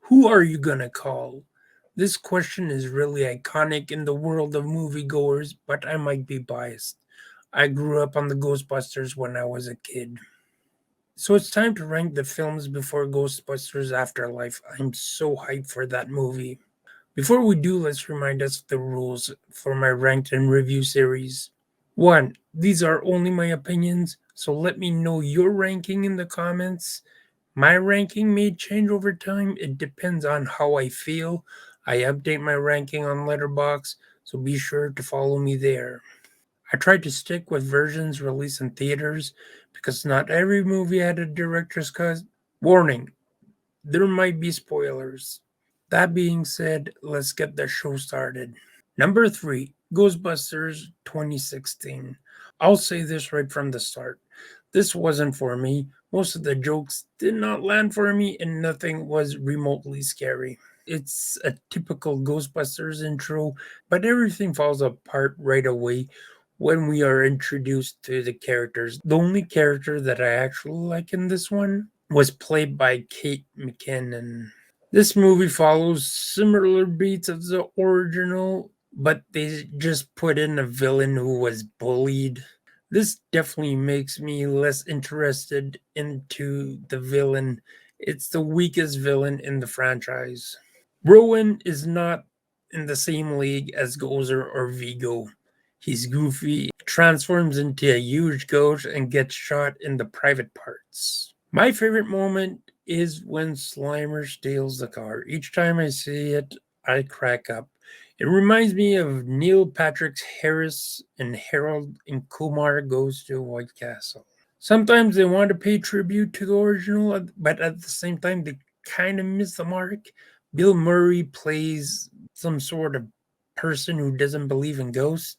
Who are you gonna call? This question is really iconic in the world of moviegoers, but I might be biased. I grew up on the Ghostbusters when I was a kid. So it's time to rank the films before Ghostbusters Afterlife. I'm so hyped for that movie. Before we do, let's remind us of the rules for my ranked and review series. 1. These are only my opinions, so let me know your ranking in the comments. My ranking may change over time. It depends on how I feel. I update my ranking on Letterboxd, so be sure to follow me there. I tried to stick with versions released in theaters because not every movie had a director's cut. Warning, there might be spoilers. That being said, let's get the show started. Number 3, Ghostbusters 2016. I'll say this right from the start. This wasn't for me. Most of the jokes did not land for me, and nothing was remotely scary. It's a typical Ghostbusters intro, but everything falls apart right away when we are introduced to the characters. The only character that I actually like in this one was played by Kate McKinnon. This movie follows similar beats of the original, but they just put in a villain who was bullied. This definitely makes me less interested into the villain. It's the weakest villain in the franchise. Rowan is not in the same league as Gozer or Vigo. He's goofy, transforms into a huge ghost, and gets shot in the private parts. My favorite moment is when Slimer steals the car. Each time I see it, I crack up. It reminds me of Neil Patrick Harris and Harold and Kumar Goes to White Castle. Sometimes they want to pay tribute to the original, but at the same time, they kind of miss the mark. Bill Murray plays some sort of person who doesn't believe in ghosts,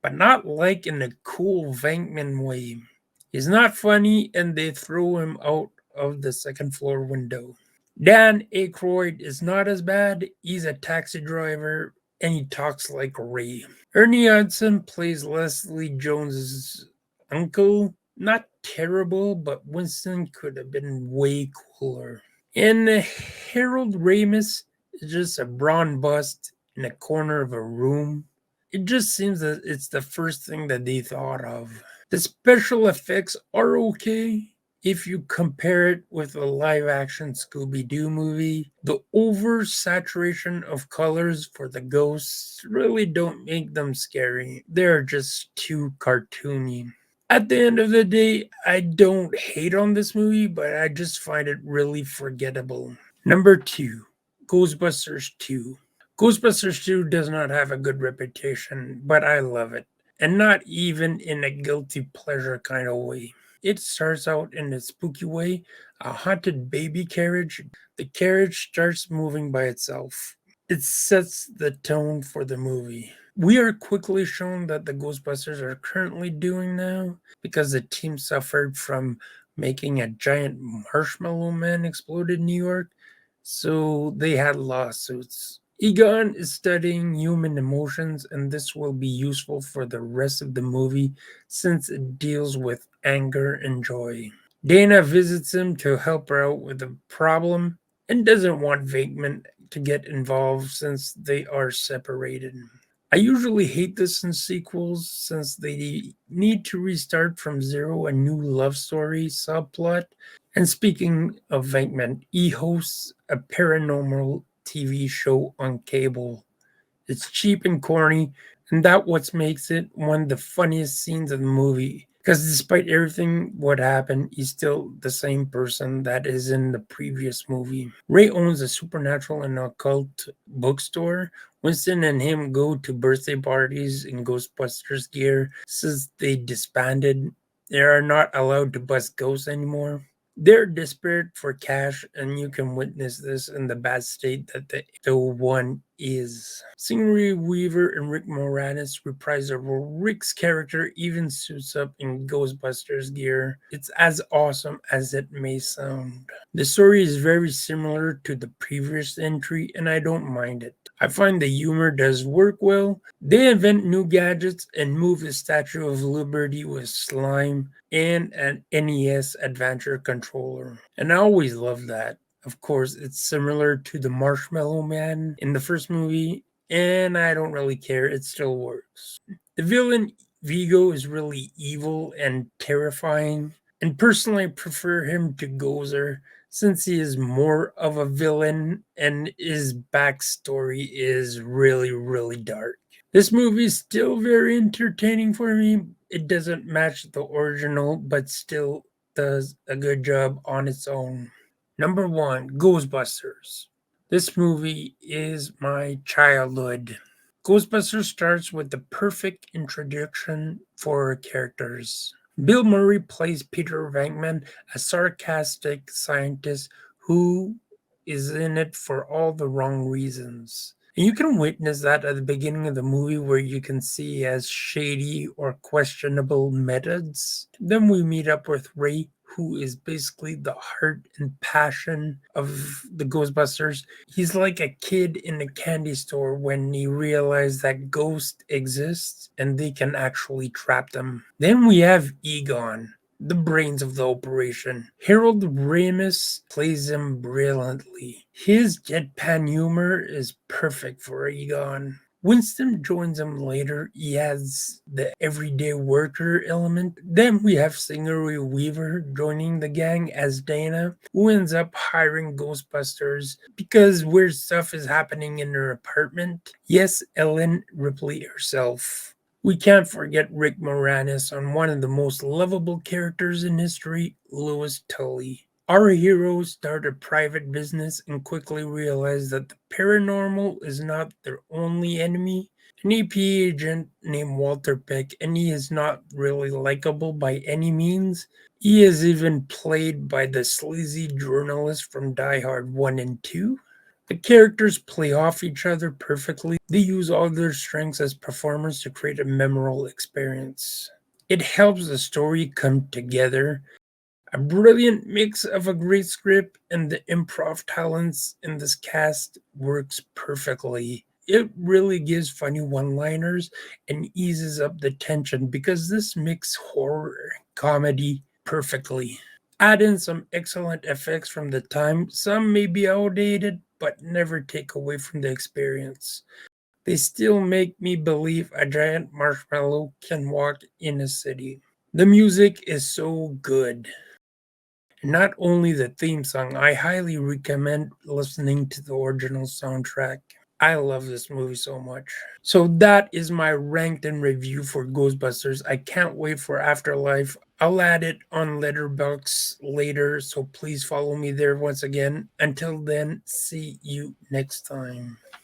but not like in a cool Venkman way. He's not funny, and they throw him out of the second floor window. Dan Aykroyd is not as bad. He's a taxi driver, and he talks like Ray. Ernie Hudson plays Leslie Jones's uncle. Not terrible, but Winston could have been way cooler. And Harold Ramis is just a brawn bust in a corner of a room. It just seems that it's the first thing that they thought of. The special effects are okay if you compare it with a live action Scooby Doo movie. The oversaturation of colors for the ghosts really don't make them scary, they're just too cartoony. At the end of the day, I don't hate on this movie, but I just find it really forgettable. Number 2, Ghostbusters 2. Ghostbusters 2 does not have a good reputation, but I love it. And not even in a guilty pleasure kind of way. It starts out in a spooky way, a haunted baby carriage. The carriage starts moving by itself. It sets the tone for the movie. We are quickly shown that the Ghostbusters are currently doing now because the team suffered from making a giant marshmallow man explode in New York, so they had lawsuits. Egon is studying human emotions, and this will be useful for the rest of the movie since it deals with anger and joy. Dana visits him to help her out with a problem and doesn't want Venkman to get involved since they are separated. I usually hate this in sequels since they need to restart from zero a new love story subplot. And speaking of Venkman, he hosts a paranormal TV show on cable. It's cheap and corny, and that what makes it one of the funniest scenes of the movie. Because despite everything what happened, he's still the same person that is in the previous movie. Ray owns a supernatural and occult bookstore. Winston and him go to birthday parties in Ghostbusters gear since they disbanded. They are not allowed to bust ghosts anymore. They're desperate for cash, and you can witness this in the bad state that the one is. Sigourney Weaver and Rick Moranis reprise their role. Rick's character even suits up in Ghostbusters gear. It's as awesome as it may sound. The story is very similar to the previous entry, and I don't mind it. I find the humor does work well. They invent new gadgets and move the Statue of Liberty with slime and an NES adventure controller. And I always love that. Of course, it's similar to the Marshmallow Man in the first movie, and I don't really care, it still works. The villain Vigo is really evil and terrifying, and personally I prefer him to Gozer since he is more of a villain and his backstory is really, really dark. This movie is still very entertaining for me. It doesn't match the original, but still does a good job on its own. Number one, Ghostbusters. This movie is my childhood. Ghostbusters starts with the perfect introduction for characters. Bill Murray plays Peter Venkman, a sarcastic scientist who is in it for all the wrong reasons. And you can witness that at the beginning of the movie where you can see he has shady or questionable methods. Then we meet up with Ray, who is basically the heart and passion of the Ghostbusters. He's like a kid in a candy store when he realized that ghosts exist and they can actually trap them. Then we have Egon, the brains of the operation. Harold Ramis plays him brilliantly. His deadpan humor is perfect for Egon. Winston joins him later. He has the everyday worker element. Then we have Sigourney Weaver joining the gang as Dana, who ends up hiring Ghostbusters because weird stuff is happening in her apartment. Yes, Ellen Ripley herself. We can't forget Rick Moranis on one of the most lovable characters in history, Louis Tully. Our heroes start a private business and quickly realize that the paranormal is not their only enemy. An AP agent named Walter Peck, and he is not really likable by any means. He is even played by the sleazy journalist from Die Hard 1 and 2. The characters play off each other perfectly. They use all their strengths as performers to create a memorable experience. It helps the story come together. A brilliant mix of a great script and the improv talents in this cast works perfectly. It really gives funny one-liners and eases up the tension because this mix horror and comedy perfectly. Add in some excellent effects from the time. Some may be outdated, but never take away from the experience. They still make me believe a giant marshmallow can walk in a city. The music is so good. And not only the theme song, I highly recommend listening to the original soundtrack. I love this movie so much. So that is my ranked and review for Ghostbusters. I can't wait for Afterlife. I'll add it on Letterboxd later, so please follow me there once again. Until then, see you next time.